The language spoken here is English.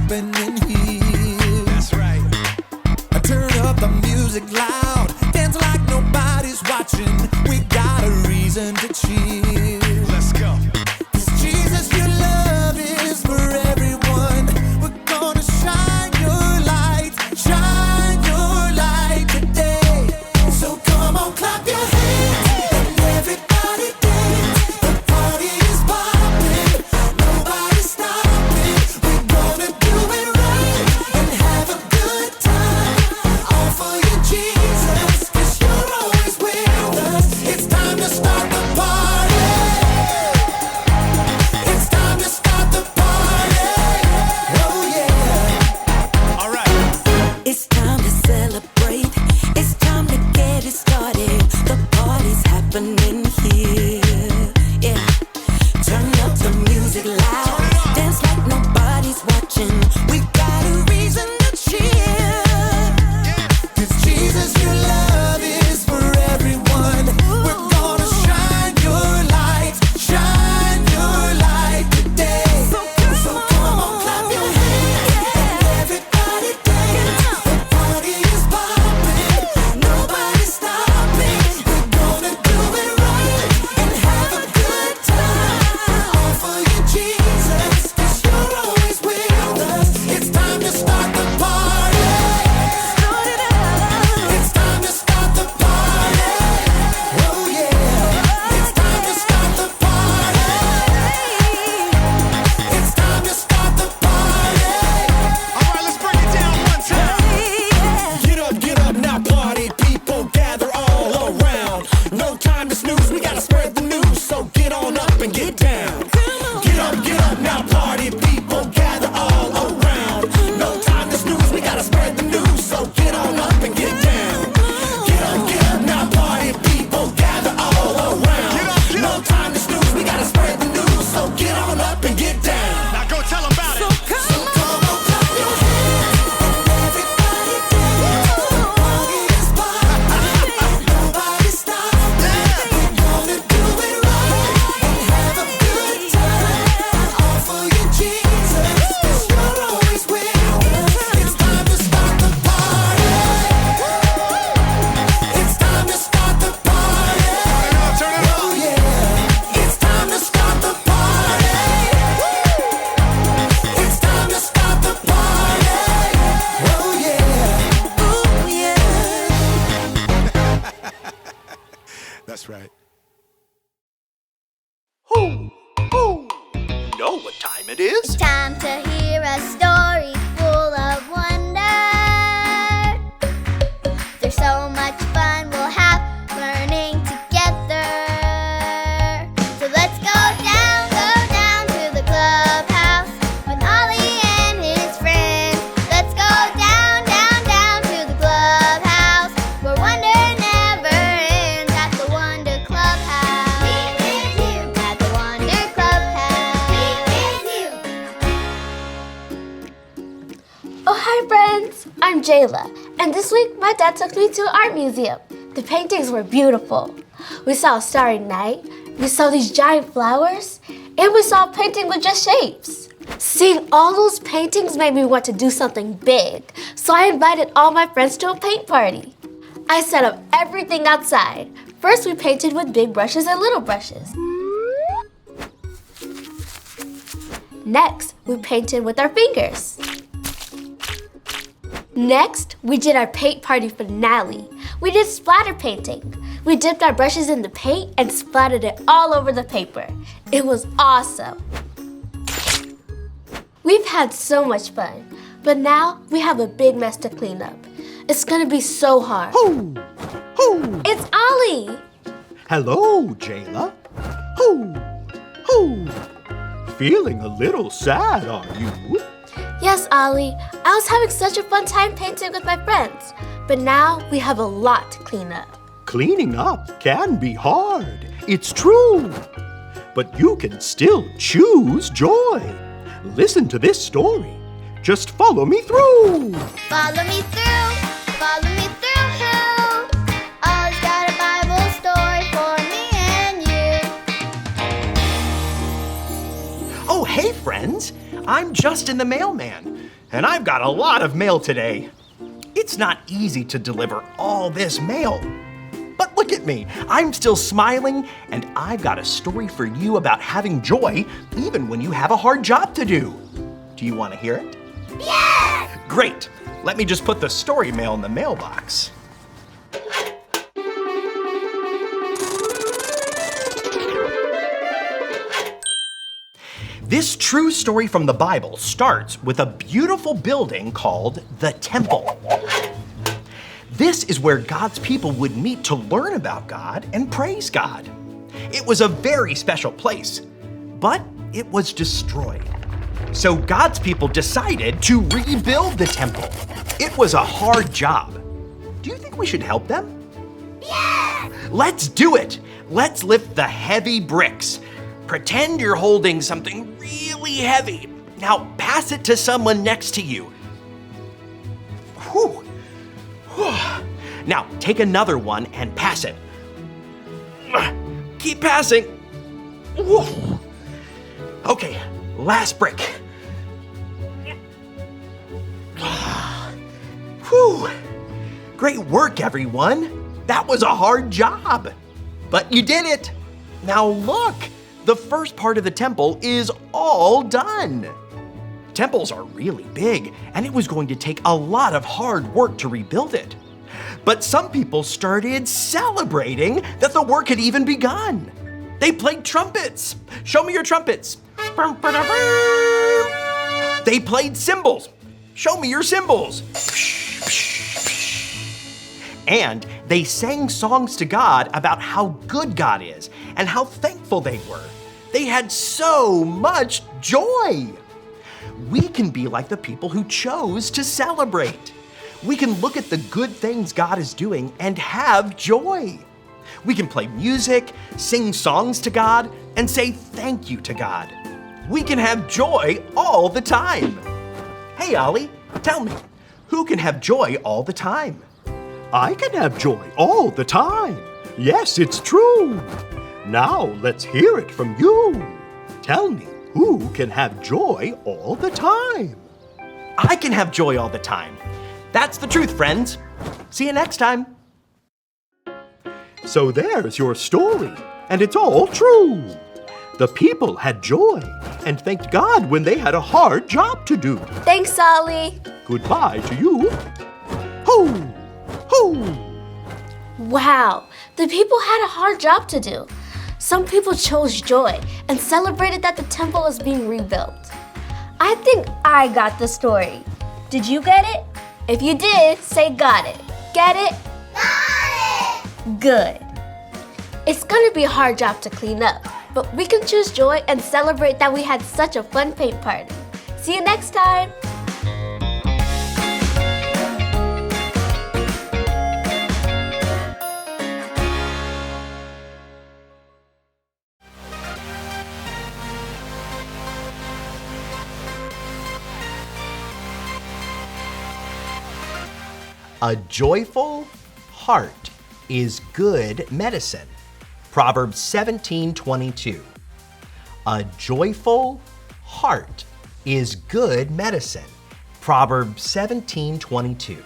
happening here. That's right. I turn up the music loud, dance like nobody's watching. We got a reason to cheer. Let's go. 'Cause Jesus, your love is for everyone. We're gonna shine your light today. So come on, clap your hands and everybody dance. The party is popping, nobody's stopping. We're gonna do it right and have a good time. All for you, Jesus, 'cause you're always with us. It's time to start the party. It's time to start the party. Oh yeah. All right. It's time to celebrate. It's time to get it started. The party's happening here. Yeah. Turn up the music loud. Dance like nobody's watching. We got a reason to cheer. 'Cause Jesus, your love is for everyone. We're gonna shine your light today. So come on, clap your hands and everybody dance. The party is popping, nobody's stopping. We're gonna do it right and have a good time. All for you, Jesus, 'cause you're always with us. It's time to start the party. It's time to start the party. Oh yeah. It's time to start the party. It's time to start the party. All right, let's break it down one time. Get up now, party people, gather all around. No time to snooze, we gotta spread the news. So get on up and get down. Get up now, party people, gather all around. No time to snooze, we gotta spread the news. So get on up and get down. Get up now, party people, gather all around. No time to snooze, we gotta spread the news. So get on up and get down. Now go tell 'em about it. So come on, clap your hands and everybody dance. The party is popping, nobody's stopping. We're gonna do it right and have a good time. All for you, Jesus, 'cause you're always with us. It's time to start the party. It's time to start the party. Turn it up. Oh yeah. It's time to start the party. It's time to start the party. Oh yeah. Oh yeah. That's right. Who know what time it is? It's time to hear a story full of wonder. There's so much fun we'll have learning together. So let's go down to the clubhouse with Ollie and his friends. Let's go down to the clubhouse where wonder never ends at the Wonder Clubhouse. Meet with you at the Wonder Clubhouse. Meet with you. Oh, hi friends! I'm Jayla, and this week my dad took me to an art museum. The paintings were beautiful. We saw a starry night, we saw these giant flowers, and we saw a painting with just shapes. Seeing all those paintings made me want to do something big, so I invited all my friends to a paint party. I set up everything outside. First we painted with big brushes and little brushes. Next, we painted with our fingers. Next, we did our paint party finale. We did splatter painting. We dipped our brushes in the paint and splattered it all over the paper. It was awesome. We've had so much fun, but now we have a big mess to clean up. It's gonna be so hard. Who? It's Ollie! Hello, Jayla. Who? Feeling a little sad, are you? Yes, Ollie, I was having such a fun time painting with my friends, but now we have a lot to clean up. Cleaning up can be hard, it's true. But you can still choose joy. Listen to this story. Just follow me through. Follow me through. Ollie's got a Bible story for me and you. Oh, hey, friends. I'm Justin the mailman, and I've got a lot of mail today. It's not easy to deliver all this mail. But look at me, I'm still smiling, and I've got a story for you about having joy even when you have a hard job to do. Do you want to hear it? Yes! Great. Let me just put the story mail in the mailbox. This true story from the Bible starts with a beautiful building called the Temple. This is where God's people would meet to learn about God and praise God. It was a very special place, but it was destroyed. So God's people decided to rebuild the temple. It was a hard job. Do you think we should help them? Yes! Let's do it. Let's lift the heavy bricks. Pretend you're holding something really heavy. Now pass it to someone next to you. Whew. Whew. Now take another one and pass it. Keep passing. Whew. Okay, last brick. Whew. Great work, everyone. That was a hard job, but you did it. Now look, the first part of the temple is all done. Temples are really big, and it was going to take a lot of hard work to rebuild it. But some people started celebrating that the work had even begun. They played trumpets. Show me your trumpets. They played cymbals. Show me your cymbals. And they sang songs to God about how good God is and how thankful they were. They had so much joy. We can be like the people who chose to celebrate. We can look at the good things God is doing and have joy. We can play music, sing songs to God, and say thank you to God. We can have joy all the time. Hey, Ollie, tell me, who can have joy all the time? I can have joy all the time. Yes, it's true. Now let's hear it from you. Tell me, who can have joy all the time? I can have joy all the time. That's the truth, friends. See you next time. So there's your story, and it's all true. The people had joy and thanked God when they had a hard job to do. Thanks, Ollie. Goodbye to you. Ho! Ho! Wow, the people had a hard job to do. Some people chose joy and celebrated that the temple was being rebuilt. I think I got the story. Did you get it? If you did, say got it. Get it? Got it! Good. It's gonna be a hard job to clean up, but we can choose joy and celebrate that we had such a fun paint party. See you next time. A joyful heart is good medicine. Proverbs 17:22. A joyful heart is good medicine. Proverbs 17:22.